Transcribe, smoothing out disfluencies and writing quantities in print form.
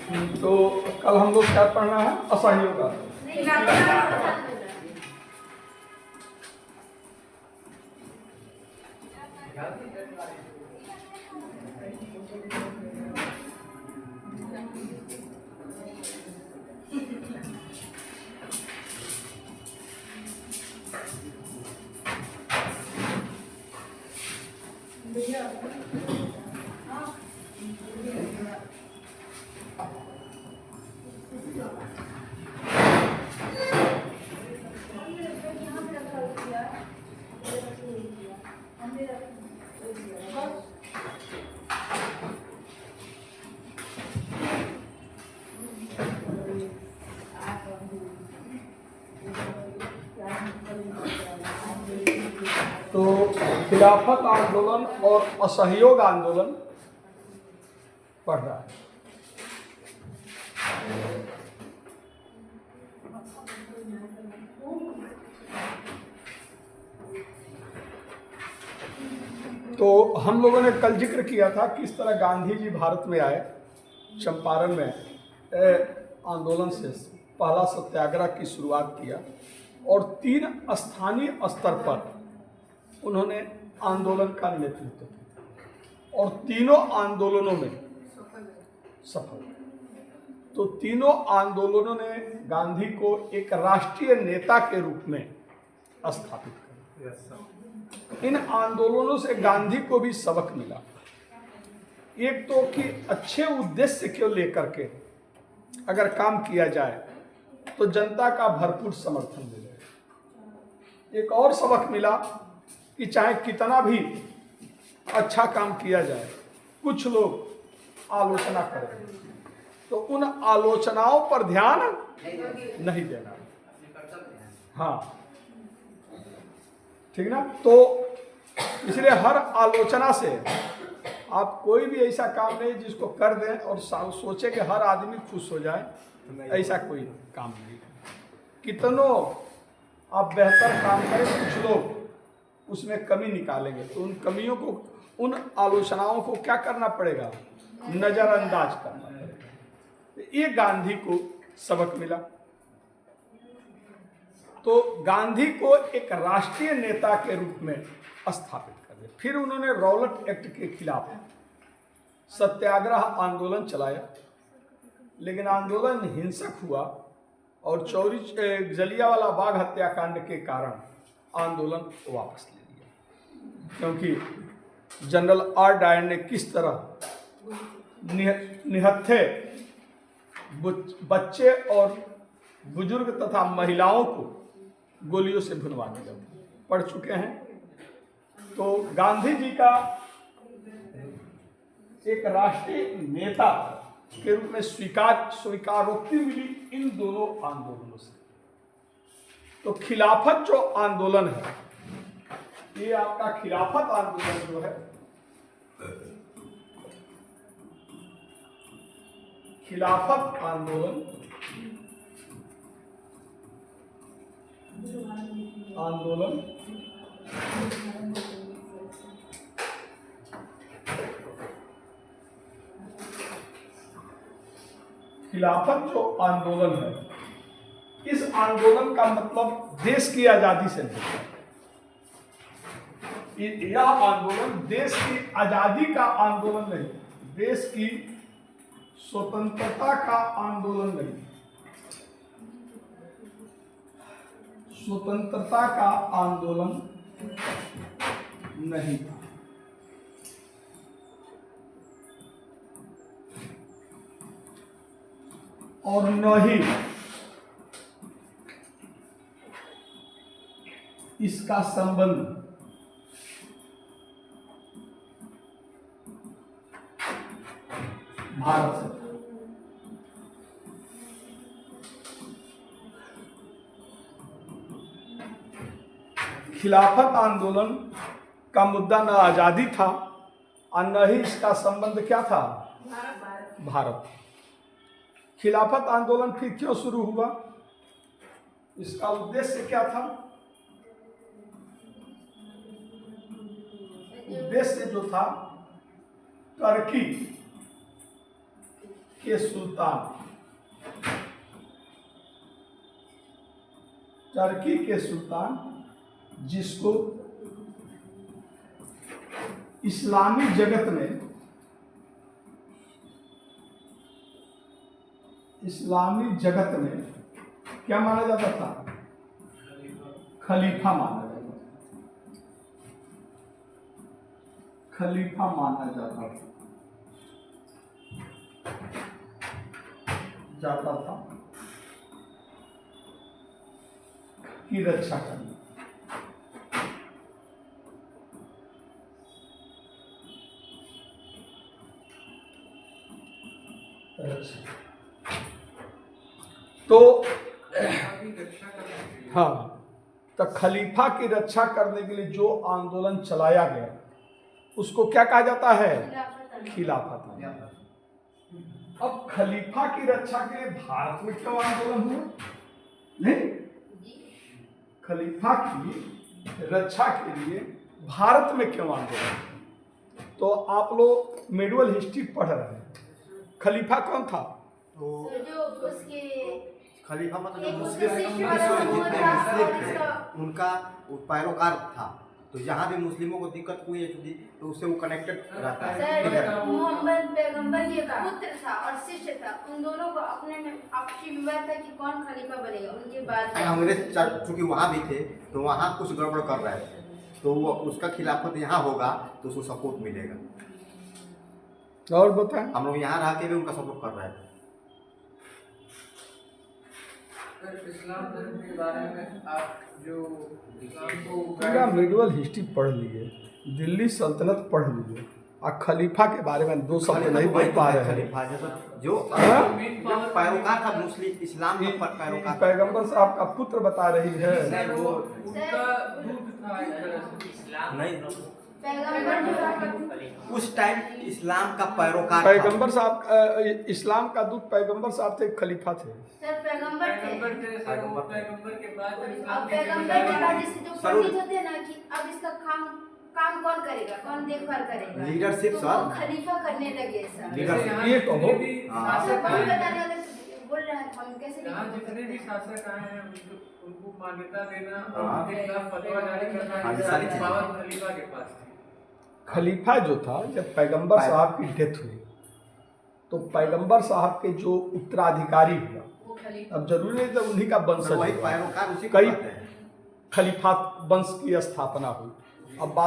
तो कल हम लोग क्या पढ़ना है? असहयोग का। तो खिलाफत आंदोलन और असहयोग आंदोलन पढ़ रहा है। तो हम लोगों ने कल जिक्र किया था किस तरह गांधी जी भारत में आए, चंपारण में आंदोलन से पहला सत्याग्रह की शुरुआत किया और 3 स्थानीय स्तर पर उन्होंने आंदोलन का नेतृत्व किया और तीनों आंदोलनों में सफल। तो तीनों आंदोलनों ने गांधी को एक राष्ट्रीय नेता के रूप में स्थापित किया। इन आंदोलनों से गांधी को भी सबक मिला। एक तो कि अच्छे उद्देश्य को लेकर के अगर काम किया जाए तो जनता का भरपूर समर्थन मिलेगा। एक और सबक मिला कि चाहे कितना भी अच्छा काम किया जाए, कुछ लोग आलोचना करें तो उन आलोचनाओं पर ध्यान नहीं देना। हाँ, ठीक ना? तो इसलिए हर आलोचना से आप कोई भी ऐसा काम नहीं जिसको कर दें और सोचे कि हर आदमी खुश हो जाए, ऐसा कोई काम नहीं। कितनों आप बेहतर काम करें, कुछ लोग उसमें कमी निकालेंगे तो उन कमियों को, उन आलोचनाओं को क्या करना पड़ेगा? नजरअंदाज करना पड़ेगा। ये गांधी को सबक मिला। तो गांधी को एक राष्ट्रीय नेता के रूप में स्थापित कर दिया। फिर उन्होंने रॉलेट एक्ट के खिलाफ सत्याग्रह आंदोलन चलाया, लेकिन आंदोलन हिंसक हुआ और जलियांवाला बाग हत्याकांड के कारण आंदोलन वापस ले लिया, क्योंकि जनरल आर डायर ने किस तरह निहत्थे बच्चे और बुजुर्ग तथा महिलाओं को गोलियों से भुनवा दिया, पढ़ चुके हैं। तो गांधी जी का एक राष्ट्रीय नेता के रूप में स्वीकारोक्ति मिली इन दोनों आंदोलनों से। तो खिलाफत जो आंदोलन है, ये आपका खिलाफत आंदोलन जो है, खिलाफत आंदोलन खिलाफत जो आंदोलन है, इस आंदोलन का मतलब देश की आजादी से नहीं। यह आंदोलन देश की आजादी का आंदोलन नहीं, देश की स्वतंत्रता का आंदोलन नहीं, स्वतंत्रता का आंदोलन नहीं था। और न ही इसका संबंध भारत से। खिलाफत आंदोलन का मुद्दा न आजादी था और न ही इसका संबंध क्या था? भारत। खिलाफत आंदोलन फिर क्यों शुरू हुआ? इसका उद्देश्य क्या था? उद्देश्य जो था टर्की के सुल्तान, टर्की के सुल्तान, जिसको इस्लामी जगत में क्या माना जाता था? खलीफा माना जाता था की रक्षा करनी। तो हाँ, तो खलीफा की रक्षा करने के लिए जो आंदोलन चलाया गया उसको क्या कहा जाता है? खिलाफत। अब खलीफा की रक्षा के लिए भारत में क्यों आंदोलन हुआ? नहीं, खलीफा की रक्षा के लिए भारत में क्यों आंदोलन? तो आप लोग मेडिवल हिस्ट्री पढ़ रहे हैं, खलीफा कौन था? तो जो उसके खलीफा मतलब जो एक मुस्लिम उसके शिष्य जितने वाला मुस्लिम थे उसका- उनका वो पैरोकार था। तो जहाँ भी मुस्लिमों को दिक्कत हुई है तो उससे वो कनेक्टेड रहता है। सर, मोहम्मद पैगंबर के पुत्र था और शिष्य था, उन दोनों को अपने में आपसी विवाद था कि कौन खलीफा बनेगा। उनके बाद अंग्रेज चूंकि वहाँ भी थे तो वहाँ कुछ गड़बड़ कर रहे थे, तो वो उसका खिलाफत यहाँ होगा तो उसको सपोर्ट मिलेगा। और बताएं। हम लोग यहाँ रह के भी उनका सपोर्ट कर रहे थे। इस्लाम धर्म के बारे में आप जो इस्लाम को पूरा मेडिवल हिस्ट्री पढ़ लिए, दिल्ली सल्तनत पढ़ लिए, और खलीफा के बारे में दो शब्द नहीं पढ़ पा रहे हैं। खलीफा जैसा जो हाँ? पैरोकार था मुस्लिम इस्लाम का पैरोकार। पैगंबर साहब का पुत्र बता रही है। सर वो उनका दूध था एक तरह से। नहीं, पैगंबर जो था उस टाइम इस्लाम का पैरोकार था। पैगंबर साहब इस्लाम का दूत पैगंबर साहब थे, खलीफा थे। सर पैगंबर थे। पैगंबर थे सर, वो पैगंबर के बाद इस्लाम अब के पैगंबर के बाद जैसे जो सर, पंडित होते हैं ना कि अब इसका काम कौन करेगा, कौन देखभाल करेगा, लीडरशिप तो सर। वो खलीफा करने लगे सर। लीडर- जैसे यहाँ ये जितने कहो। भी हाँ। सर शासक कौन आए बताने हैं, वाला बोल रहे हैं, हम कैसे यहाँ नहीं जितने भी बोल शासक आए हैं उनको मान्यता देना और हाँ। उनके खिलाफ फतवा जारी करना हाँ, ये ये सारी सारी चीजें। पावर खलीफा के पास थी। खलीफा जो था, जब पैगंबर साहब की डेथ हुई तो पैगंबर साहब के जो उत्तराधिकारी हुआ, वो खलीफा। अब जरूरी नहीं था उन्हीं का वंशज वही हुआ, पैरोकार उसी को कई कहते हैं। खलीफा वंश की स्थापना हुई। अब बात